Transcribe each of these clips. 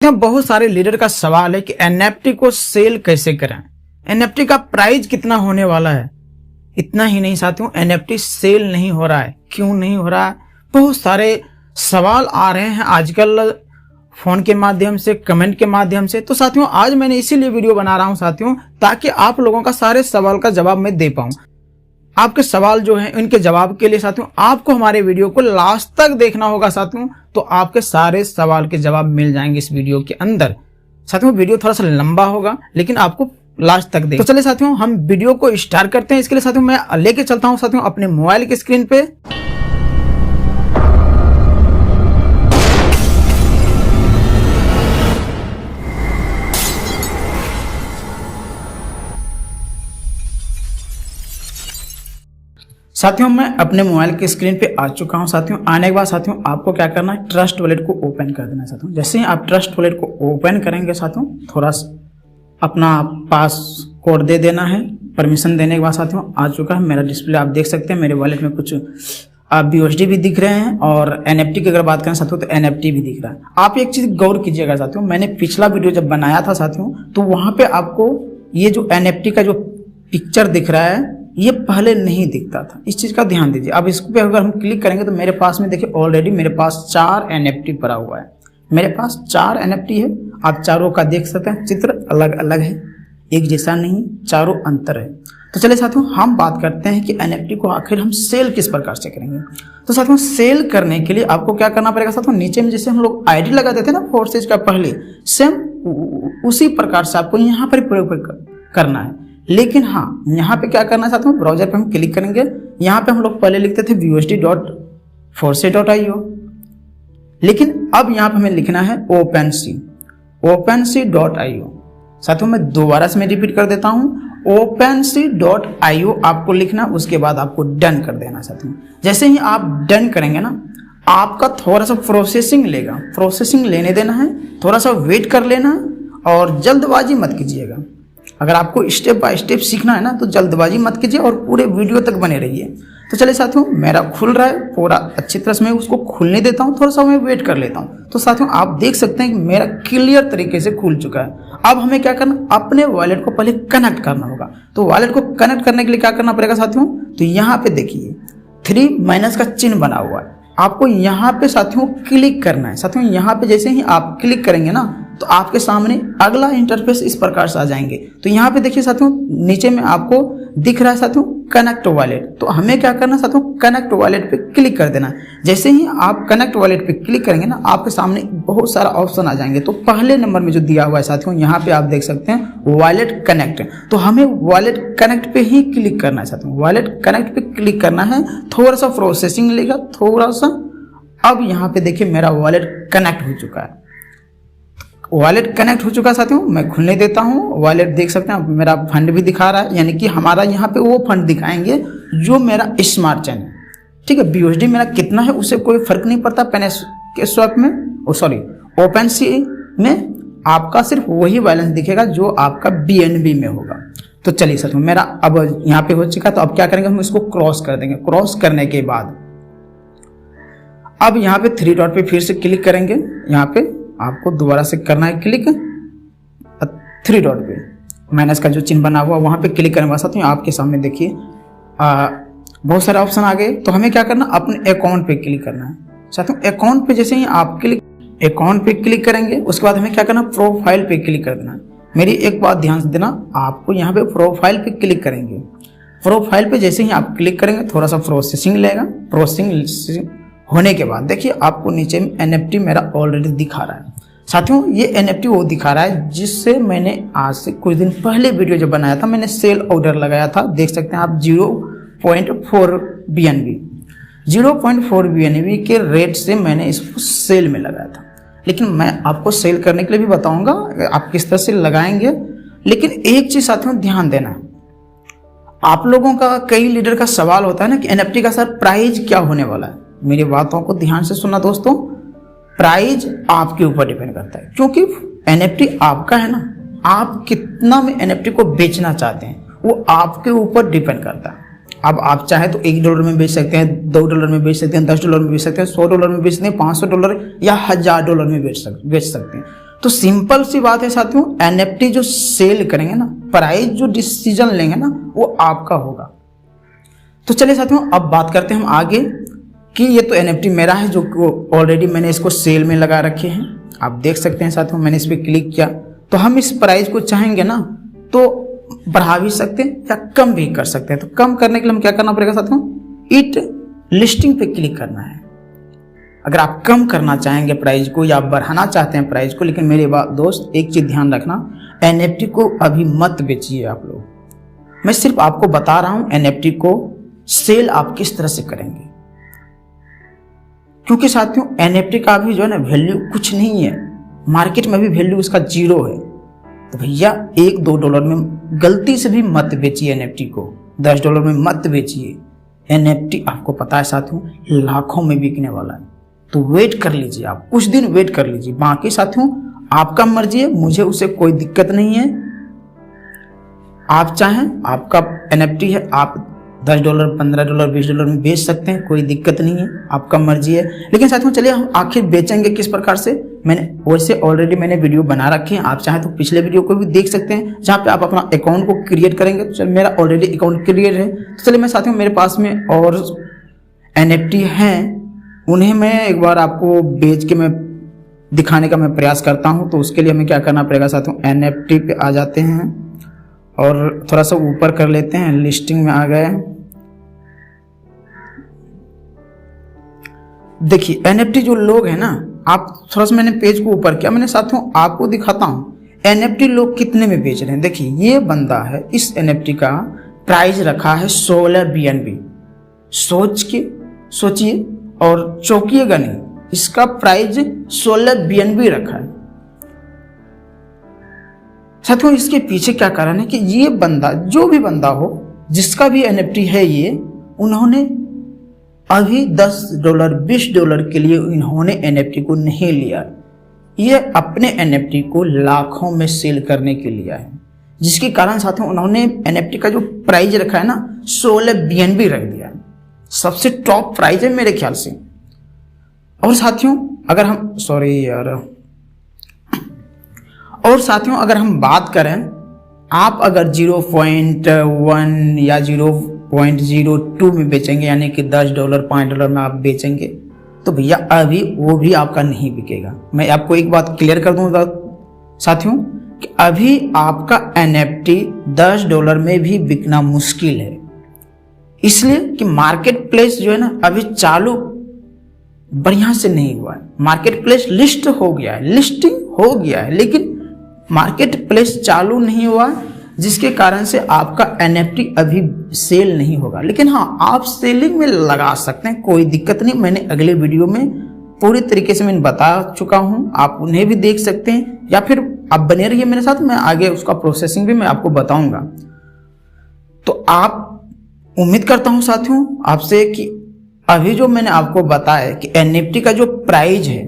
साथियों बहुत सारे लीडर का सवाल है कि एनएफटी को सेल कैसे करें, एनएफटी का प्राइस कितना होने वाला है। इतना ही नहीं साथियों, एनएफटी सेल नहीं हो रहा है, क्यों नहीं हो रहा है। बहुत सारे सवाल आ रहे हैं आजकल फोन के माध्यम से, कमेंट के माध्यम से। तो साथियों आज मैंने इसीलिए वीडियो बना रहा हूं साथियों, ताकि आप लोगों का सारे सवाल का जवाब मैं दे पाऊं। आपके सवाल जो हैं उनके जवाब के लिए साथियों आपको हमारे वीडियो को लास्ट तक देखना होगा साथियों, तो आपके सारे सवाल के जवाब मिल जाएंगे इस वीडियो के अंदर। साथियों वीडियो थोड़ा सा लंबा होगा लेकिन आपको लास्ट तक देखना। तो चलिए साथियों हम वीडियो को स्टार्ट करते हैं। इसके लिए साथियों मैं लेके चलता हूं साथियों अपने मोबाइल की स्क्रीन पे। साथियों मैं अपने मोबाइल की स्क्रीन पे आ चुका हूं साथियों। आने के बाद साथियों आपको क्या करना है, ट्रस्ट वॉलेट को ओपन कर देना है साथियों। जैसे ही आप ट्रस्ट वॉलेट को ओपन करेंगे साथियों, थोड़ा अपना पास कोड दे देना है। परमिशन देने के बाद साथियों आ चुका है मेरा डिस्प्ले, आप देख सकते हैं मेरे वॉलेट में कुछ BUSD भी दिख रहे हैं और NFT की अगर बात करें साथियों तो NFT भी दिख रहा है। आप एक चीज गौर कीजिएगा साथियों, मैंने पिछला वीडियो जब बनाया था साथियों तो वहां पे आपको ये जो NFT का जो पिक्चर दिख रहा है ये पहले नहीं दिखता था, इस चीज का ध्यान दीजिए। अब इस पे अगर हम क्लिक करेंगे तो मेरे पास में देखिए ऑलरेडी मेरे पास 4 NFT पड़ा हुआ है। मेरे पास 4 NFT है, आप चारों का देख सकते हैं, चित्र अलग अलग है, एक जैसा नहीं, चारों अंतर है। तो चलिए साथियों हम बात करते हैं कि NFT को आखिर हम सेल किस प्रकार से करेंगे। तो साथियों सेल करने के लिए आपको क्या करना पड़ेगा साथियों, नीचे में जैसे हम लोग ID लगाते थे ना फोर्सेज का पहले, सेम उसी प्रकार से आपको यहाँ पर प्रयोग करना है। लेकिन हाँ यहाँ पे क्या करना है साथियों, ब्राउजर पे हम क्लिक करेंगे। यहाँ पे हम लोग पहले लिखते थे BUSD.force.io, लेकिन अब यहाँ पे हमें लिखना है OpenSea.io। साथियों मैं दोबारा से मैं रिपीट कर देता हूँ, OpenSea.io आपको लिखना, उसके बाद आपको डन कर देना साथियों। जैसे ही आप डन करेंगे ना, आपका थोड़ा सा प्रोसेसिंग लेगा, प्रोसेसिंग लेने देना है, थोड़ा सा वेट कर लेना और जल्दबाजी मत कीजिएगा। अगर आपको स्टेप बाय स्टेप सीखना है ना तो जल्दबाजी मत कीजिए और पूरे वीडियो तक बने रहिए। तो चलिए साथियों मेरा खुल रहा है पूरा अच्छी तरह से, मैं उसको खुलने देता हूँ, थोड़ा सा मैं वेट कर लेता हूँ। तो साथियों आप देख सकते हैं कि मेरा क्लियर तरीके से खुल चुका है। अब हमें क्या करना, अपने वॉलेट को पहले कनेक्ट करना होगा। तो वॉलेट को कनेक्ट करने के लिए क्या करना पड़ेगा साथियों, तो यहाँ पे देखिए 3 माइनस का चिन्ह बना हुआ है, आपको यहाँ पे साथियों क्लिक करना है। साथियों यहाँ पे जैसे ही आप क्लिक करेंगे ना तो आपके सामने अगला इंटरफेस इस प्रकार से आ जाएंगे। तो यहाँ पे देखिए साथियों नीचे में आपको दिख रहा है साथियों कनेक्ट वॉलेट। तो हमें क्या करना है साथियों, कनेक्ट वॉलेट पे क्लिक कर देना। जैसे ही आप कनेक्ट वॉलेट पे क्लिक करेंगे ना, आपके सामने बहुत सारा ऑप्शन आ जाएंगे। तो पहले नंबर में जो दिया हुआ है साथियों, यहाँ पे आप देख सकते हैं वॉलेट कनेक्ट। तो हमें वॉलेट कनेक्ट पे ही क्लिक करना है साथियों, वॉलेट कनेक्ट पे क्लिक करना है। थोड़ा सा प्रोसेसिंग लेगा, थोड़ा सा। अब यहाँ पे देखिए मेरा वॉलेट कनेक्ट हो चुका है, वॉलेट कनेक्ट हो चुका है साथियों। मैं खुलने देता हूँ, वॉलेट देख सकते हैं मेरा फंड भी दिखा रहा है, यानी कि हमारा यहाँ पे वो फंड दिखाएंगे जो मेरा स्मार्ट चेन है। ठीक है, BUSD मेरा कितना है उससे कोई फर्क नहीं पड़ता। पेनस्वैप में OpenSea में आपका सिर्फ वही बैलेंस दिखेगा जो आपका BNB में होगा। तो चलिए साथियों मेरा अब यहाँ पे हो चुका, तो अब क्या करेंगे, हम इसको क्रॉस कर देंगे। क्रॉस करने के बाद अब यहाँ पे 3 डॉट पे फिर से क्लिक करेंगे। यहाँ पे आपको दोबारा से करना है क्लिक 3 डॉट पे, माइनस का जो चिन्ह बना हुआ वहां पे क्लिक करने के बाद साथियों आपके सामने देखिए बहुत सारे ऑप्शन आ गए। तो हमें क्या करना, अपने अकाउंट पे क्लिक करना है साथियों। अकाउंट पे जैसे ही आप अकाउंट पे क्लिक करेंगे, उसके बाद हमें क्या करना, प्रोफाइल पे क्लिक कर देना। मेरी एक बात ध्यान से देना, आपको यहाँ पे प्रोफाइल पे क्लिक करेंगे। प्रोफाइल पे जैसे ही आप क्लिक करेंगे थोड़ा सा प्रोसेसिंग लेगा, प्रोसेसिंग होने के बाद देखिए आपको नीचे में NFT मेरा ऑलरेडी दिखा रहा है साथियों। ये NFT वो दिखा रहा है जिससे मैंने आज से कुछ दिन पहले वीडियो जब बनाया था, मैंने सेल ऑर्डर लगाया था। देख सकते हैं आप 0.4 BNB के रेट से मैंने इसको सेल में लगाया था। लेकिन मैं आपको सेल करने के लिए भी बताऊंगा आप किस तरह से लगाएंगे। लेकिन एक चीज साथियों ध्यान देना है, आप लोगों का कई लीडर का सवाल होता है ना कि NFT का सर प्राइस क्या होने वाला है। मेरी बातों को ध्यान से सुनना दोस्तों, प्राइस आपके ऊपर डिपेंड करता है, क्योंकि NFT आपका है ना, आप कितना में NFT को बेचना चाहते हैं वो आपके ऊपर डिपेंड करता है। अब आप चाहे तो $1 में बेच सकते हैं, $2 में बेच सकते हैं, $10 में बेच सकते हैं, $100 में बेच सकते हैं, $500 या $1000 में बेच सकते हैं। तो सिंपल सी बात है साथियों, एनएफटी जो सेल करेंगे ना, प्राइस जो डिसीजन लेंगे ना, वो आपका होगा। तो चलिए साथियों, अब बात करते हैं हम आगे कि ये तो एनएफटी मेरा है जो ऑलरेडी मैंने इसको सेल में लगा रखे हैं। आप देख सकते हैं साथियों, मैंने इस पर क्लिक किया तो हम इस प्राइस को चाहेंगे ना तो बढ़ा भी सकते हैं या कम भी कर सकते हैं। तो कम करने के लिए हम क्या करना पड़ेगा साथियों, इट लिस्टिंग पे क्लिक करना है। अगर आप कम करना चाहेंगे प्राइस को या बढ़ाना चाहते हैं प्राइस को, लेकिन मेरे दोस्त एक चीज ध्यान रखना, एनएफटी को अभी मत बेचिए आप लोग। मैं सिर्फ आपको बता रहा हूं एनएफटी को सेल आप किस तरह से करेंगे, क्योंकि साथियों एनएफटी का अभी जो है ना वैल्यू कुछ नहीं है, मार्केट में भी वैल्यू उसका 0 है। तो भैया $1-2 में गलती से भी मत बेचिए एनएफटी को, $10 में मत बेचिए। एनएफटी आपको पता है साथियों लाखों में बिकने वाला है, तो वेट कर लीजिए, आप कुछ दिन वेट कर लीजिए। बाकी साथियों आपका मर्जी है, मुझे उससे कोई दिक्कत नहीं है। आप चाहें, आपका एनएफटी है, आप $10, $15, $20 में बेच सकते हैं, कोई दिक्कत नहीं है, आपका मर्जी है। लेकिन साथियों चलिए हम आखिर बेचेंगे किस प्रकार से, मैंने वैसे ऑलरेडी मैंने वीडियो बना रखे हैं, आप चाहें तो पिछले वीडियो को भी देख सकते हैं जहाँ पे आप अपना अकाउंट को क्रिएट करेंगे। तो चल मेरा ऑलरेडी अकाउंट क्रिएट है, तो चलिए मैं साथियों मेरे पास में और एनएफटी हैं, उन्हें मैं एक बार आपको बेच के मैं दिखाने का मैं प्रयास करता हूं। तो उसके लिए हमें क्या करना पड़ेगा साथियों, एनएफटी पे आ जाते हैं और थोड़ा सा ऊपर कर लेते हैं, लिस्टिंग में आ गए। देखिए एनएफटी जो लोग हैं ना, आप थोड़ा सा मैंने पेज को ऊपर किया, मैंने साथियों आपको दिखाता हूं एनएफटी लोग कितने में बेच रहे हैं। देखिए ये बंदा है, इस एनएफटी का प्राइस रखा है 16 BNB। सोचिए और चौंकिएगा नहीं, इसका प्राइस 16 BNB रखा है। साथियों इसके पीछे क्या कारण है कि ये बंदा, जो भी बंदा हो जिसका भी एनएफटी है ये, उन्होंने अभी $10 $20 के लिए इन्होंने एनएफटी को नहीं लिया, ये अपने एनएफटी को लाखों में सेल करने के लिए है, जिसके कारण साथियों उन्होंने एनएफटी का जो प्राइस रखा है ना 16 BNB रख दिया है। सबसे टॉप प्राइस है मेरे ख्याल से। और साथियों अगर हम अगर हम बात करें, आप अगर 0.1 या 0.02 में बेचेंगे, यानी कि $10 $5 में आप बेचेंगे, तो भैया अभी वो भी आपका नहीं बिकेगा। मैं आपको एक बात क्लियर कर दूंगा साथियों कि अभी आपका एनएफटी $10 में भी बिकना मुश्किल है, इसलिए कि मार्केट प्लेस जो है ना अभी चालू बढ़िया से नहीं हुआ है। मार्केट प्लेस लिस्ट हो गया है, लिस्टिंग हो गया है, लेकिन मार्केट प्लेस चालू नहीं हुआ, जिसके कारण से आपका एनएफटी अभी सेल नहीं होगा। लेकिन हाँ, आप सेलिंग में लगा सकते हैं, कोई दिक्कत नहीं। मैंने अगले वीडियो में पूरी तरीके से मैंने बता चुका हूं, आप उन्हें भी देख सकते हैं, या फिर आप बने रहिए मेरे साथ, मैं आगे उसका प्रोसेसिंग भी मैं आपको बताऊंगा। तो आप उम्मीद करता हूं साथियों आपसे कि अभी जो मैंने आपको बताया कि एनएफटी का जो प्राइस है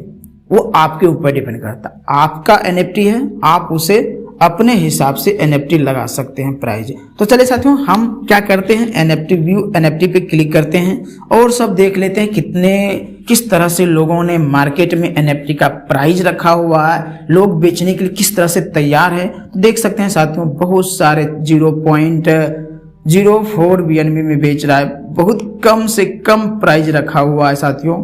वो आपके ऊपर डिपेंड करता है। आपका एनएफटी है, आप उसे अपने हिसाब से एनएफटी लगा सकते हैं प्राइस। तो चलिए साथियों हम क्या करते हैं, एनएफटी व्यू एनएफटी पे क्लिक करते हैं और सब देख लेते हैं किस तरह से लोगों ने मार्केट में एनएफटी का प्राइस रखा हुआ है, लोग बेचने के लिए किस तरह से तैयार है। तो देख सकते हैं साथियों बहुत सारे 0.04 BNB में बेच रहा है, बहुत कम से कम प्राइस रखा हुआ है साथियों,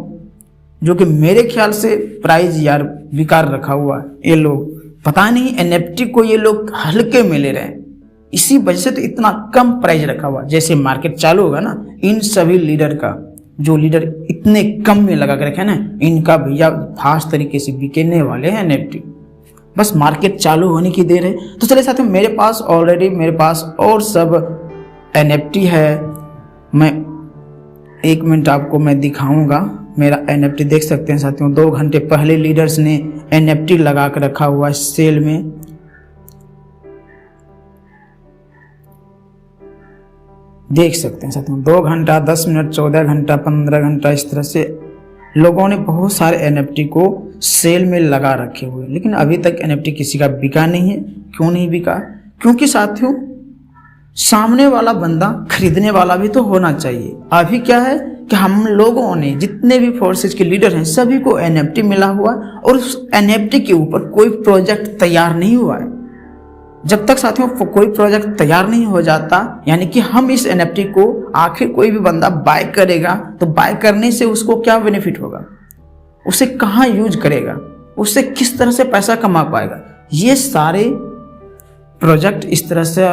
जो कि मेरे ख्याल से प्राइस यार बेकार रखा हुआ है। ये लोग पता नहीं एनएफटी को ये लोग हल्के में ले रहे हैं, इसी वजह से तो इतना कम प्राइस रखा हुआ। जैसे मार्केट चालू होगा ना, इन सभी लीडर का, जो लीडर इतने कम में लगा कर रखे ना, इनका भैया फास्ट तरीके से बिकने वाले हैं एनएफटी। बस मार्केट चालू होने की देर है। तो चलिए साथियों मेरे पास और सब एनएफटी है। मैं 1 मिनट आपको मैं दिखाऊंगा मेरा एनएफटी। देख सकते हैं साथियों 2 घंटे पहले लीडर्स ने एनएफटी लगा कर रखा हुआ है सेल में। देख सकते हैं साथियों 2 घंटा, 10 मिनट, 14 घंटा, 15 घंटा, इस तरह से लोगों ने बहुत सारे एनएफटी को सेल में लगा रखे हुए, लेकिन अभी तक एनएफटी किसी का बिका नहीं है। क्यों नहीं बिका? क्योंकि साथियों सामने वाला बंदा खरीदने वाला भी तो होना चाहिए। अभी क्या है कि हम लोगों ने जितने भी फोर्सेज के लीडर हैं सभी को एनएफटी मिला हुआ है और उस एनएफटी के ऊपर कोई प्रोजेक्ट तैयार नहीं हुआ है। जब तक साथियों कोई प्रोजेक्ट तैयार नहीं हो जाता, यानी कि हम इस एनएफटी को आखिर कोई भी बंदा बाय करेगा तो बाय करने से उसको क्या बेनिफिट होगा, उसे कहाँ यूज करेगा, उससे किस तरह से पैसा कमा पाएगा, ये सारे प्रोजेक्ट इस तरह से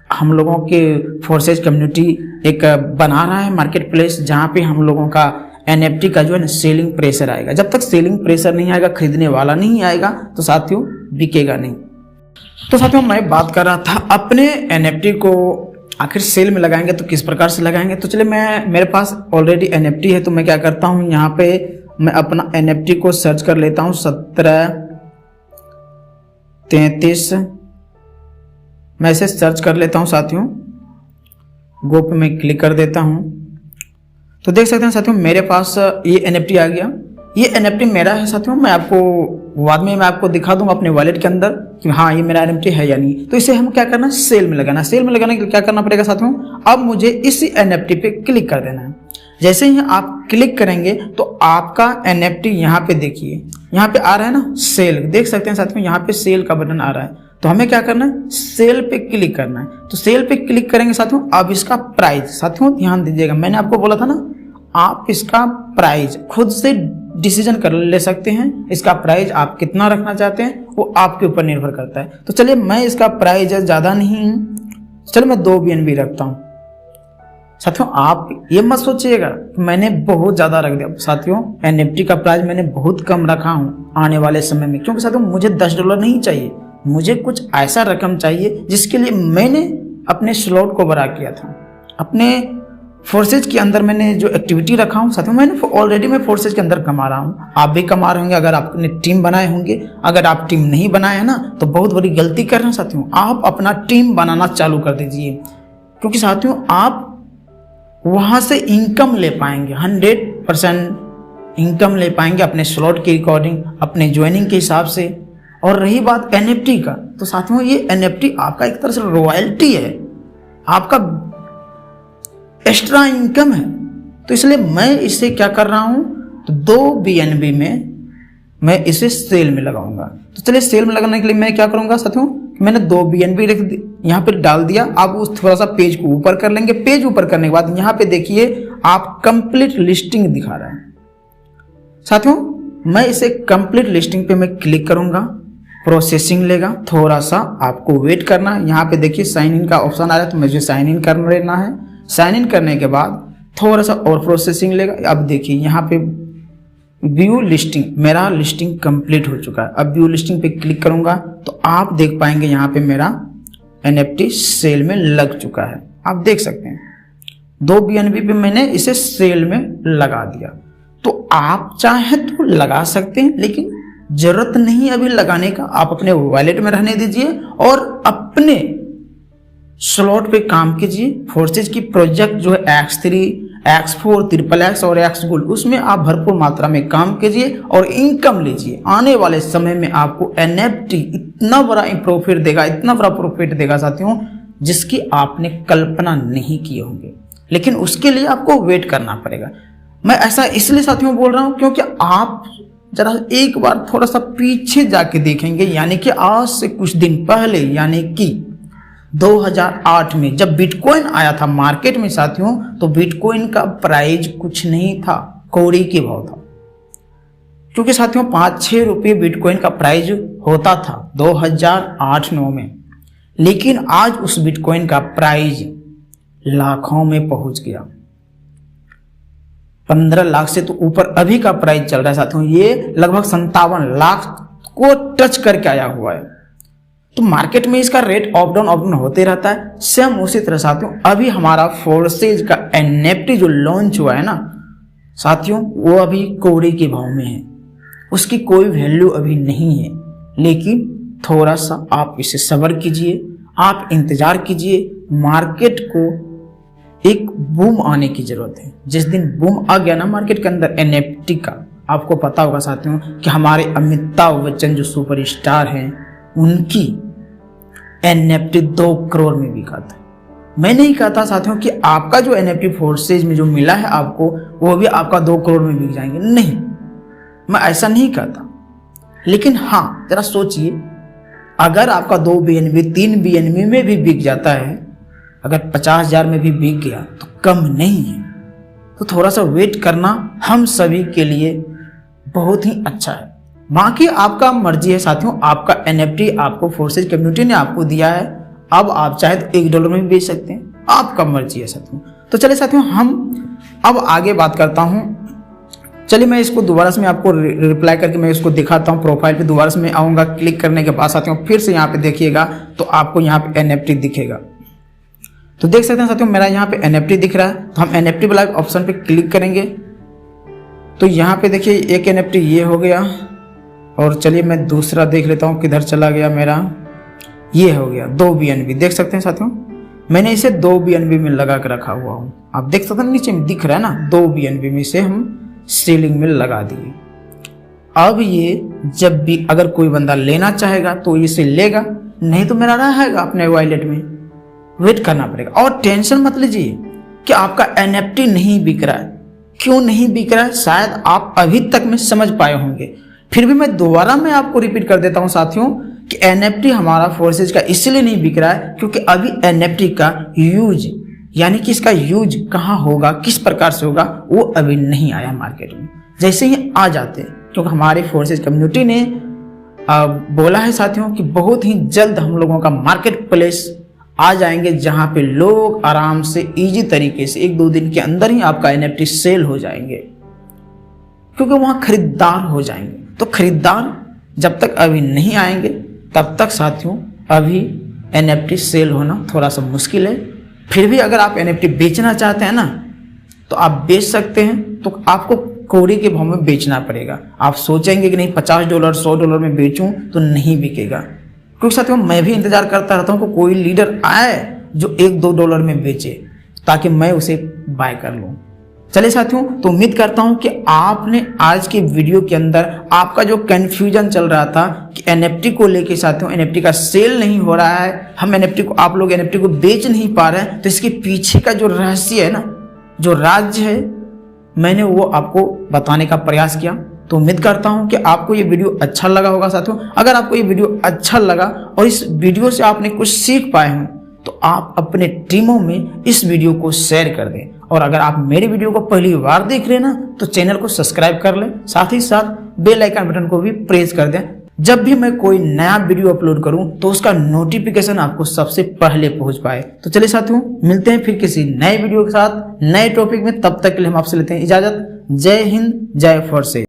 हम लोगों के फोर्सेज कम्युनिटी एक बना रहा है मार्केट प्लेस, जहाँ पे हम लोगों का एनएफटी का जो है ना सेलिंग प्रेशर आएगा। जब तक सेलिंग प्रेशर नहीं आएगा, खरीदने वाला नहीं आएगा, तो साथियों बिकेगा नहीं। तो साथियों मैं बात कर रहा था अपने एनएफटी को आखिर सेल में लगाएंगे तो किस प्रकार से लगाएंगे। तो चलिए मेरे पास ऑलरेडी एनएफटी है, तो मैं क्या करता हूँ, यहाँ पे मैं अपना एनएफटी को सर्च कर लेता हूँ 1733, मैं इसे सर्च कर लेता हूँ साथियों। गो पे मैं क्लिक कर देता हूँ तो देख सकते हैं साथियों मेरे पास ये एनएफटी आ गया। ये एनएफटी मेरा है साथियों, मैं आपको बाद में मैं आपको दिखा दूंगा अपने वॉलेट के अंदर कि हाँ ये मेरा एनएफटी है या नहीं। तो इसे हम क्या करना है, सेल में लगाना। सेल में लगाने के लिए क्या करना पड़ेगा साथियों, अब मुझे इसी एनएफटी पे क्लिक कर देना है। जैसे ही आप क्लिक करेंगे तो आपका एनएफटी यहाँ पे देखिए, यहाँ पे आ रहा है ना सेल, देख सकते हैं साथियों यहाँ पे सेल का बटन आ रहा है। तो हमें क्या करना है, सेल पे क्लिक करना है। तो सेल पे क्लिक करेंगे साथियों, अब इसका प्राइस साथियों ध्यान दीजिएगा, मैंने आपको बोला था ना आप इसका प्राइस खुद से डिसीजन कर ले सकते हैं। इसका प्राइस आप कितना रखना चाहते हैं वो आपके ऊपर निर्भर करता है। तो चलिए मैं इसका प्राइस ज़्यादा नहीं, चलो मैं 2 BNB रखता हूँ। साथियों आप ये मत सोचिएगा मैंने बहुत ज़्यादा रख दिया। साथियों एनएफटी का प्राइस मैंने बहुत कम रखा हूँ आने वाले समय में, क्योंकि साथियों मुझे $10 नहीं चाहिए, मुझे कुछ ऐसा रकम चाहिए जिसके लिए मैंने अपने स्लॉट को बड़ा किया था। अपने फोर्सेज के अंदर मैंने जो एक्टिविटी रखा हूँ साथियों, मैंने ऑलरेडी मैं फोर्सेज के अंदर कमा रहा हूँ, आप भी कमा रहे होंगे अगर आपने टीम बनाए होंगे। अगर आप टीम नहीं बनाए हैं ना तो बहुत बड़ी गलती कर रहे हैं साथियों, आप अपना टीम बनाना चालू कर दीजिए, क्योंकि साथियों आप वहाँ से इनकम ले पाएंगे, 100% इनकम ले पाएंगे अपने स्लॉट की रिकॉर्डिंग, अपने ज्वाइनिंग के हिसाब से। और रही बात एनएफटी का, तो साथियों ये एनएफटी आपका एक तरह से रॉयल्टी है, आपका एक्स्ट्रा इनकम है। तो इसलिए मैं इसे क्या कर रहा हूं, तो 2 BNB में मैं इसे सेल में लगाऊंगा। तो चलिए सेल में लगाने के लिए मैं क्या करूंगा साथियों, मैंने 2 BNB यहाँ पे डाल दिया। आप उस थोड़ा सा पेज को ऊपर कर लेंगे। पेज ऊपर करने के बाद यहाँ पे देखिए आप कंप्लीट लिस्टिंग दिखा रहा है साथियों। मैं इसे कंप्लीट लिस्टिंग पे मैं क्लिक करूंगा, प्रोसेसिंग लेगा, थोड़ा सा आपको वेट करना है। यहाँ पे देखिए साइन इन का ऑप्शन आ रहा है, तो मुझे साइन इन कर लेना है। साइन इन करने के बाद थोड़ा सा और प्रोसेसिंग लेगा। अब देखिए यहाँ पे व्यू लिस्टिंग, मेरा लिस्टिंग कंप्लीट हो चुका है। अब व्यू लिस्टिंग पे क्लिक करूंगा तो आप देख पाएंगे यहाँ पे मेरा एनएफटी सेल में लग चुका है, आप देख सकते हैं 2 BNB पे मैंने इसे सेल में लगा दिया। तो आप चाहे तो लगा सकते हैं, लेकिन जरूरत नहीं अभी लगाने का, आप अपने वॉलेट में रहने दीजिए और अपने स्लॉट पे काम कीजिए। फोर्सेज की प्रोजेक्ट जो है X3, X4, XXX और X गोल्ड, उसमें आप भरपूर मात्रा में काम कीजिए और इनकम लीजिए। आने वाले समय में आपको एनएफटी इतना बड़ा प्रॉफिट देगा, इतना बड़ा प्रॉफिट देगा साथियों, जिसकी आपने कल्पना नहीं की होंगे। लेकिन उसके लिए आपको वेट करना पड़ेगा। मैं ऐसा इसलिए साथियों बोल रहा हूं क्योंकि आप जरा एक बार थोड़ा सा पीछे जाके देखेंगे, यानी कि आज से कुछ दिन पहले, यानी कि 2008 में जब बिटकॉइन आया था मार्केट में साथियों, तो बिटकॉइन का प्राइस कुछ नहीं था, कौड़ी के भाव था। क्योंकि साथियों 5-6 रुपये बिटकॉइन का प्राइस होता था 2008-9 में, लेकिन आज उस बिटकॉइन का प्राइस लाखों में पहुंच गया। 15 लाख से तो ऊपर अभी का प्राइस चल रहा है साथियों, ये लगभग 57 लाख को टच करके आया हुआ है। तो मार्केट में इसका रेट अप डाउन होते रहता है। सेम उसी तरह साथियों अभी हमारा फोर्सेज का एनएफटी जो लॉन्च हुआ है ना साथियों, वो अभी कौड़ी के भाव में है, उसकी कोई वैल्यू अभी नहीं है। लेकिन थोड़ा सा आप इसे सब्र कीजिए, आप इंतजार कीजिए, मार्केट को एक बूम आने की जरूरत है। जिस दिन बूम आ गया ना मार्केट के अंदर एनएफटी का, आपको पता होगा साथियों कि हमारे अमिताभ बच्चन जो सुपरस्टार हैं, उनकी एनएफटी 2 करोड़ में बिका था। मैं नहीं कहता साथियों कि आपका जो NFT फोर्सेज में जो मिला है आपको वो भी आपका 2 करोड़ में बिक जाएंगे, नहीं, मैं ऐसा नहीं कहता। लेकिन हाँ, जरा सोचिए, अगर आपका 2 BNB 3 BNB में भी बिक जाता है, अगर 50,000 में भी बिक गया तो कम नहीं है। तो थोड़ा सा वेट करना हम सभी के लिए बहुत ही अच्छा है। बाकी आपका मर्जी है साथियों, आपका NFT आपको फोर्सेज कम्युनिटी ने आपको दिया है, अब आप चाहे तो $1 में भी बेच सकते हैं, आपका मर्जी है साथियों। तो चलिए साथियों, हम अब आगे बात करता हूं। चलिए मैं इसको दोबारा से मैं आपको रिप्लाई करके मैं इसको दिखाता हूं। प्रोफाइल पे दोबारा से मैं आऊँगा, क्लिक करने के बाद साथियों फिर से यहाँ पे देखिएगा तो आपको यहाँ पे NFT दिखेगा। तो देख सकते हैं साथियों, मेरा यहाँ पे NFT दिख रहा है। तो हम NFT वाला ऑप्शन पे क्लिक करेंगे तो यहाँ पे देखिए एक NFT ये हो गया, और चलिए मैं दूसरा देख लेता हूँ किधर चला गया मेरा, ये हो गया 2 BNB। देख सकते हैं साथियों, मैंने इसे 2 BNB में लगा कर रखा हुआ हूँ। आप देख सकते हैं नीचे में दिख रहा है ना, 2 BNB में से हम सेलिंग में लगा दिए। अब ये जब भी अगर कोई बंदा लेना चाहेगा तो इसे लेगा, नहीं तो मेरा रहेगा अपने वॉलेट में, वेट करना पड़ेगा। और टेंशन मत लीजिए कि आपका NFT नहीं बिक रहा है। क्यों नहीं बिक रहा है शायद आप अभी तक में समझ पाए होंगे, फिर भी मैं दोबारा मैं आपको रिपीट कर देता हूं साथियों कि NFT हमारा फोर्सेज का इसलिए नहीं बिक रहा है क्योंकि अभी NFT का यूज, यानी कि इसका यूज कहाँ होगा, किस प्रकार से होगा, वो अभी नहीं आया मार्केट में। जैसे ही आ जाते हैं, क्योंकि हमारे फोर्सेज कम्युनिटी ने बोला है साथियों कि बहुत ही जल्द हम लोगों का मार्केट प्लेस आ जाएंगे जहां पे लोग आराम से इजी तरीके से 1-2 दिन के अंदर ही आपका NFT सेल हो जाएंगे, क्योंकि वहां खरीदार हो जाएंगे। तो खरीदार जब तक अभी नहीं आएंगे तब तक साथियों अभी NFT सेल होना थोड़ा सा मुश्किल है। फिर भी अगर आप NFT बेचना चाहते हैं ना तो आप बेच सकते हैं, तो आपको कोड़ी के भाव में बेचना पड़ेगा। आप सोचेंगे कि नहीं $50 $100 में बेचूं तो नहीं बिकेगा, क्योंकि साथियों मैं भी इंतजार करता रहता हूं कि कोई लीडर आए जो $1-2 में बेचे ताकि मैं उसे बाय कर लूं। चलिए साथियों, तो उम्मीद करता हूं कि आपने आज के वीडियो के अंदर आपका जो कंफ्यूजन चल रहा था कि NFT को लेके साथियों NFT का सेल नहीं हो रहा है, हम NFT को, आप लोग NFT को बेच नहीं पा रहे हैं, तो इसके पीछे का जो रहस्य है ना, जो राज है, मैंने वो आपको बताने का प्रयास किया। तो उम्मीद करता हूं कि आपको ये वीडियो अच्छा लगा होगा साथियों। अगर आपको ये वीडियो अच्छा लगा और इस वीडियो से आपने कुछ सीख पाए हों तो आप अपने टीमों में इस वीडियो को शेयर कर दें। और अगर आप मेरे वीडियो को पहली बार देख रहे हैं ना तो चैनल को सब्सक्राइब कर लें, साथ ही साथ बेल आइकन बटन को भी प्रेस कर दें। जब भी मैं कोई नया वीडियो अपलोड करूं तो उसका नोटिफिकेशन आपको सबसे पहले पहुंच पाए। तो चलिए साथियों, मिलते हैं फिर किसी नए वीडियो के साथ नए टॉपिक में। तब तक के लिए हम आपसे लेते हैं इजाजत। जय हिंद, जय फोर्सेज।